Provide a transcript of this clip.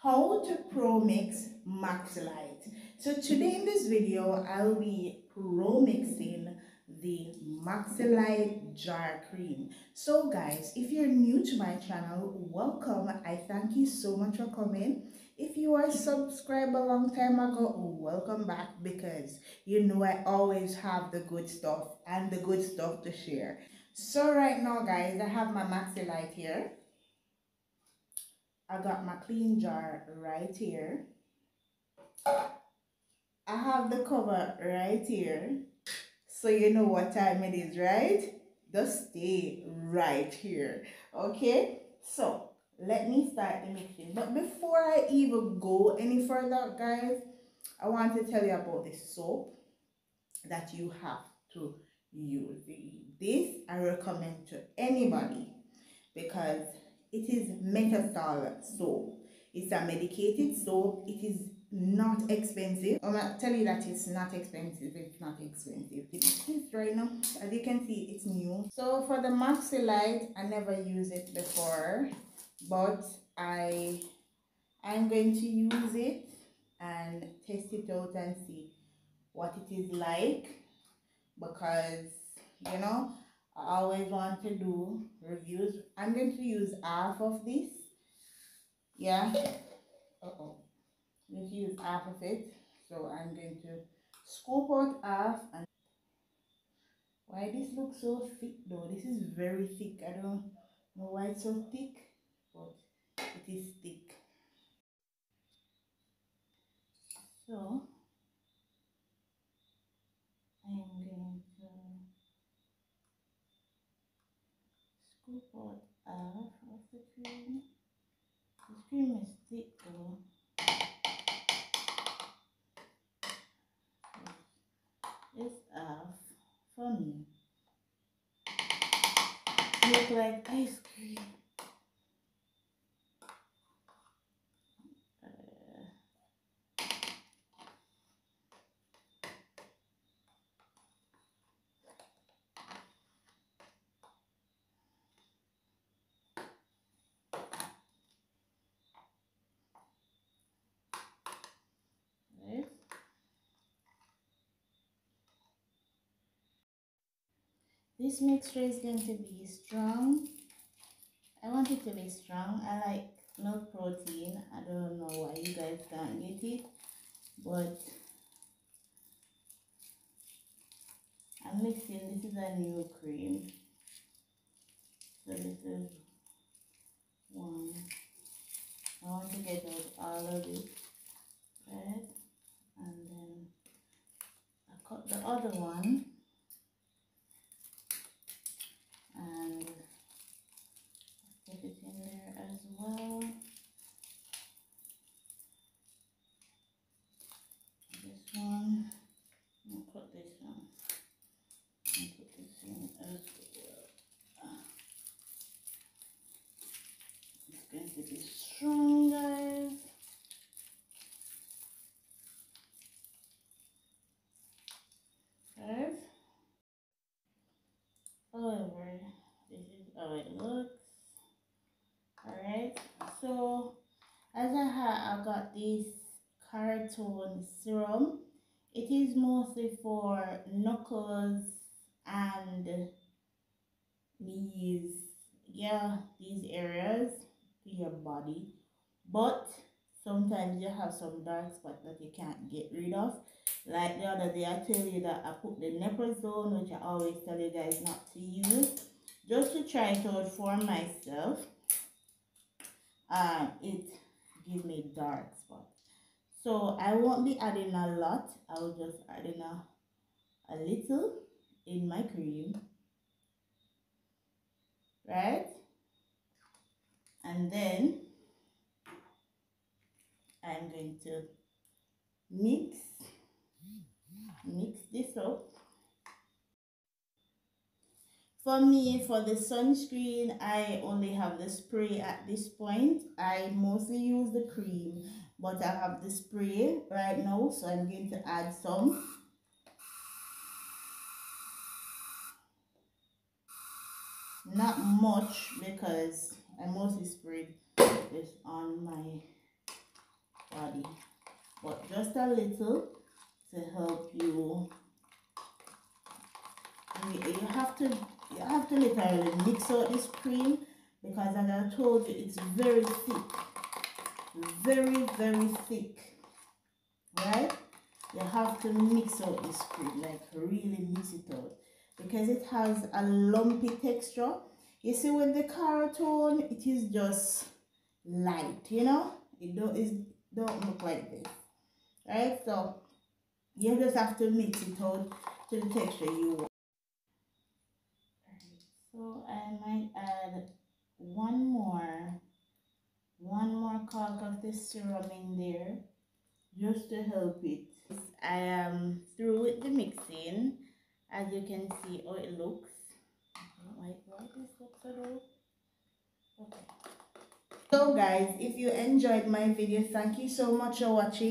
how to Promix Maxi Light. So today in this video, I'll be Promixing the Maxi Light jar cream. So guys, if you're new to my channel, welcome. I thank you so much for coming. If you are subscribed a long time ago, welcome back, because you know I always have the good stuff and the good stuff to share. So right now guys, I have my Maxi Light here. I got my clean jar right here. I have the cover right here. So you know what time it is, right? Just stay right here. Okay? So let me start the mixing. But before I even go any further, guys, I want to tell you about the soap that you have to use. This I recommend to anybody because it is menthol soap. It's a medicated soap. It is not expensive. I'm gonna tell you that it's not expensive. It's not expensive. It is right now. As you can see, it's new. So for the Maxi Light, I never used it before, but I'm going to use it and test it out and see what it is like, because you know I always want to do reviews. I'm going to use half of this. Yeah. I'm going to use half of it. So I'm going to scoop out half. And why this looks so thick though? This is very thick. I don't know why it's so thick, but it is thick. So I'm going to scoop out half of the cream. The cream is thick though. It's half for me. Look like ice cream. This mixture is going to be strong. I want it to be strong. I like milk protein. I don't know why you guys can't get it, but I'm mixing. This is a new cream. So this is one. I want to get out all of it, right? And then I cut the other one. And put it in there as well. This one, I'll put this one. I'll put this in as well. It's going to be strong, guys. Guys. However, this is how it looks. Alright, so as I got this carotone serum. It is mostly for knuckles and knees, yeah, these areas to your body, but sometimes you have some dark spots that you can't get rid of. Like the other day I tell you that I put the nipple zone, which I always tell you guys not to use, just to try it out for myself. It gives me dark spots. So I won't be adding a lot. I will just add in a little in my cream, right? And then I'm going to mix this up. For me, for the sunscreen, I only have the spray at this point. I mostly use the cream, but I have the spray right now, so I'm going to add some. Not much, because I mostly sprayed this on my a little to help you. You have to literally mix out this cream, because as I told you, it's very thick, very thick, right? You have to mix out this cream, like really mix it out, because it has a lumpy texture. You see, with the carotone, it is just light, you know, it don't look like this, right? So you just have to mix it out to the texture you want. So I might add one more cork of this serum in there, just to help it. I am through with the mixing. As you can see how it looks. Why this looks so low? Okay. So guys, if you enjoyed my video, thank you so much for watching.